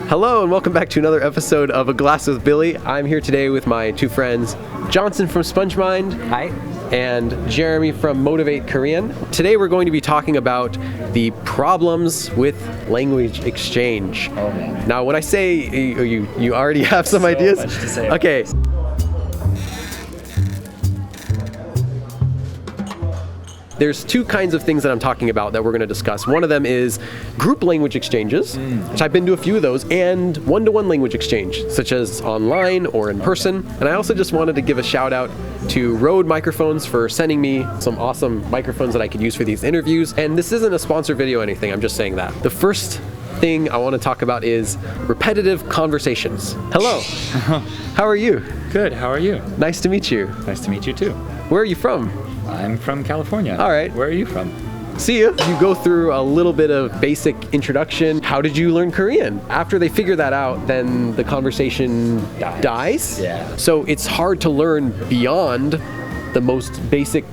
Hello and welcome back to another episode of A Glass with Billy. I'm here today with my two friends, Johnson from SpongeMind. Hi. And Jeremy from Motivate Korean. Today we're going to be talking about the problems with language exchange. Oh man. Now when I say, you already have some So ideas? much to say. Okay. There's two kinds of things that I'm talking about that we're going to discuss. One of them is group language exchanges, which I've been to a few of those, and one-to-one language exchange, such as online or in person. And I also just wanted to give a shout out to Rode Microphones for sending me some awesome microphones that I could use for these interviews. And this isn't a sponsor video or anything, I'm just saying that. The first thing I want to talk about is repetitive conversations. Hello. How are you? Good, how are you? Nice to meet you. Nice to meet you too. Where are you from? I'm from California. All right. Where are you from? See you. You go through a little bit of basic introduction. How did you learn Korean? After they figure that out, then the conversation dies. Yeah. So it's hard to learn beyond the most basic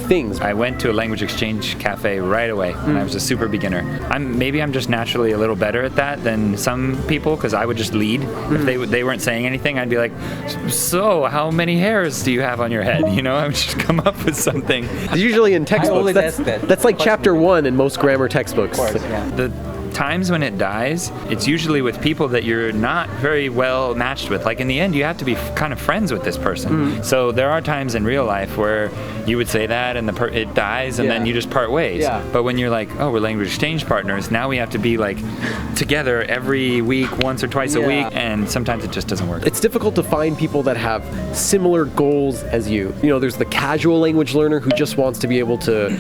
things. I went to a language exchange cafe right away when I was a super beginner. Maybe I'm just naturally a little better at that than some people because I would just lead. If they weren't saying anything, I'd be like, so how many hairs do you have on your head? You know, I would just come up with something. Usually in textbooks, always ask that. that's like chapter 1 in most grammar textbooks. Of course, yeah. The times when it dies, it's usually with people that you're not very well matched with. Like in the end, you have to be kind of friends with this person. So there are times in real life where you would say that and it dies and then you just part ways. Yeah. But when you're like, oh, we're language exchange partners, now we have to be like together every week, once or twice a week, and sometimes it just doesn't work. It's difficult to find people that have similar goals as you. You know, there's the casual language learner who just wants to be able to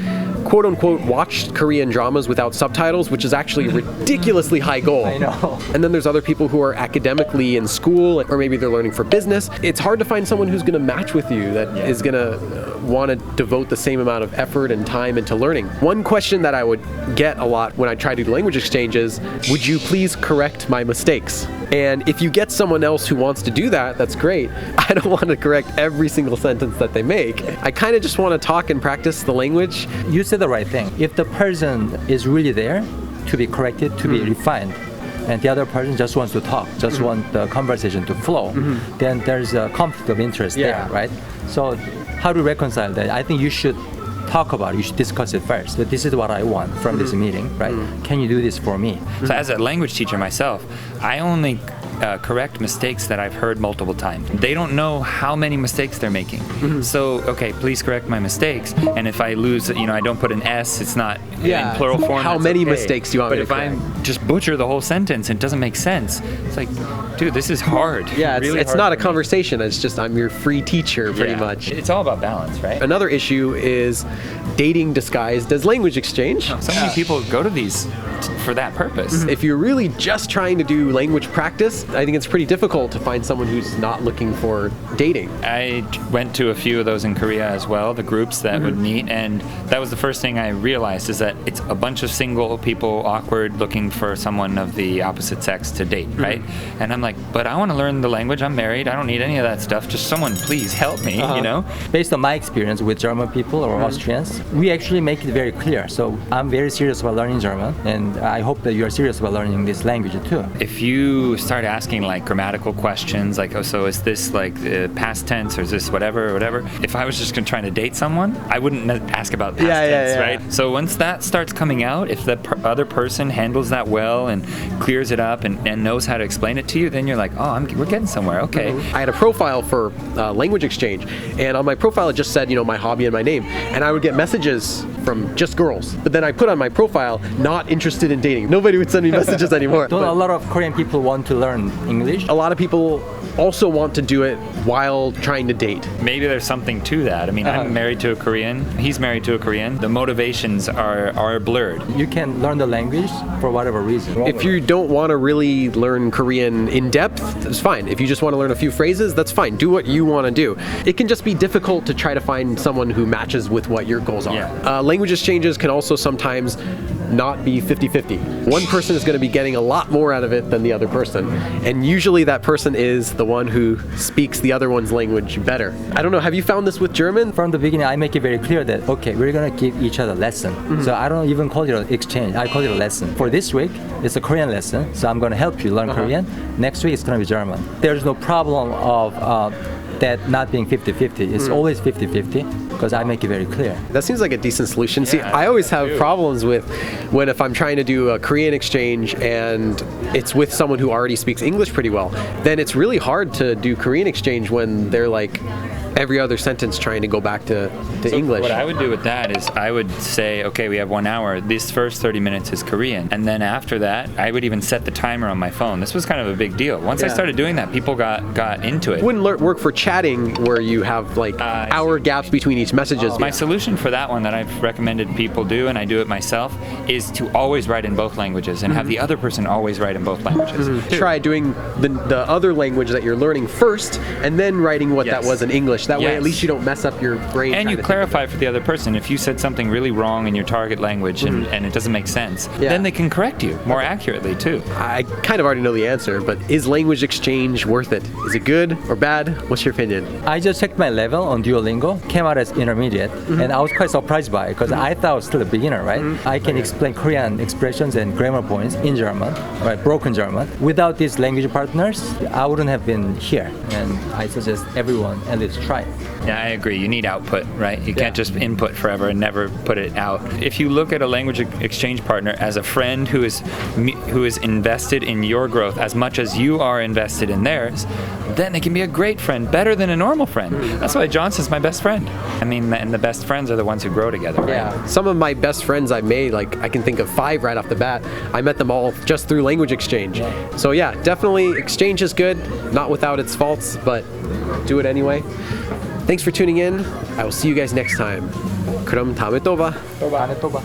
quote unquote watch Korean dramas without subtitles, which is actually a ridiculously high goal. I know. And then there's other people who are academically in school, or maybe they're learning for business. It's hard to find someone who's going to match with you that is going to want to devote the same amount of effort and time into learning. One question that I would get a lot when I try to do language exchanges, would you please correct my mistakes? And if you get someone else who wants to do that, that's great. I don't want to correct every single sentence that they make. I kind of just want to talk and practice the language. You said the right thing. If the person is really there to be corrected, to be refined, and the other person just wants to talk, just want the conversation to flow, then there's a conflict of interest there, right? So how to reconcile that? I think you should talk about it. You should discuss it first. That this is what I want from this meeting, right? Can you do this for me? So as a language teacher myself, I only correct mistakes that I've heard multiple times. They don't know how many mistakes they're making. So, okay, please correct my mistakes. And if I lose, I don't put an S, it's not in plural form. How many mistakes do you want me to correct? But if I just butcher the whole sentence, it doesn't make sense. It's like, dude, this is hard. Yeah, really it's hard not a for me. conversation. It's just I'm your free teacher pretty much. It's all about balance, right? Another issue is dating disguised as language exchange. So many people go to these for that purpose. If you're really just trying to do language practice, I think it's pretty difficult to find someone who's not looking for dating. I went to a few of those in Korea as well, the groups that would meet, and that was the first thing I realized is that it's a bunch of single people, awkward, looking for someone of the opposite sex to date, right? And I'm like, but I want to learn the language, I'm married, I don't need any of that stuff, just someone please help me, you know? Based on my experience with German people or Austrians, we actually make it very clear. So I'm very serious about learning German, and I hope that you are serious about learning this language too. If you start asking like grammatical questions, like, oh, so is this like past tense or is this whatever or whatever? If I was just trying to date someone, I wouldn't ask about past tense, right? So once that starts coming out, if the other person handles that well and clears it up and knows how to explain it to you, then you're like, oh, we're getting somewhere, okay. I had a profile for language exchange, and on my profile it just said, my hobby and my name, and I would get messages from just girls. But then I put on my profile, not interested in dating. Nobody would send me messages anymore. Don't a lot of Korean people want to learn English? A lot of people also want to do it while trying to date. Maybe there's something to that. I mean, I'm married to a Korean. He's married to a Korean. The motivations are blurred. You can learn the language for whatever reason. If you don't want to really learn Korean in depth, that's fine. If you just want to learn a few phrases, that's fine. Do what you want to do. It can just be difficult to try to find someone who matches with what your goals are. Yeah. Language exchanges can also sometimes not be 50-50. One person is going to be getting a lot more out of it than the other person. And usually that person is the one who speaks the other one's language better. I don't know, have you found this with German? From the beginning, I make it very clear that, okay, we're going to give each other a lesson. So I don't even call it an exchange. I call it a lesson. For this week, it's a Korean lesson. So I'm going to help you learn Korean. Next week, it's going to be German. There's no problem of that not being 50-50. It's always 50-50 because I make it very clear. That seems like a decent solution. See, I always have problems with when if I'm trying to do a Korean exchange and it's with someone who already speaks English pretty well, then it's really hard to do Korean exchange when they're like every other sentence trying to go back to English. What I would do with that is I would say, okay, we have 1 hour. This first 30 minutes is Korean. And then after that, I would even set the timer on my phone. This was kind of a big deal. Once I started doing that, people got into it. Wouldn't work for chatting where you have like hour gaps between each messages. My solution for that one that I've recommended people do, and I do it myself, is to always write in both languages and have the other person always write in both languages. Try doing the other language that you're learning first and then writing what that was in English. That way at least you don't mess up your brain. And you clarify for the other person. If you said something really wrong in your target language and it doesn't make sense, then they can correct you more accurately too. I kind of already know the answer, but is language exchange worth it? Is it good or bad? What's your opinion? I just checked my level on Duolingo, came out as intermediate, and I was quite surprised by it because I thought I was still a beginner, right? I can explain Korean expressions and grammar points in German, right? Broken German. Without these language partners, I wouldn't have been here. And I suggest everyone at least try it. Yeah, I agree. You need output, right? You can't just input forever and never put it out. If you look at a language exchange partner as a friend who is invested in your growth as much as you are invested in theirs, then they can be a great friend, better than a normal friend. That's why Johnson's my best friend. I mean, and the best friends are the ones who grow together, right? Yeah. Some of my best friends I've made, like I can think of 5 right off the bat. I met them all just through language exchange. So yeah, definitely exchange is good, not without its faults, but do it anyway. Thanks for tuning in. I will see you guys next time. 그럼 다음에 또 봐. 다음에 또 봐.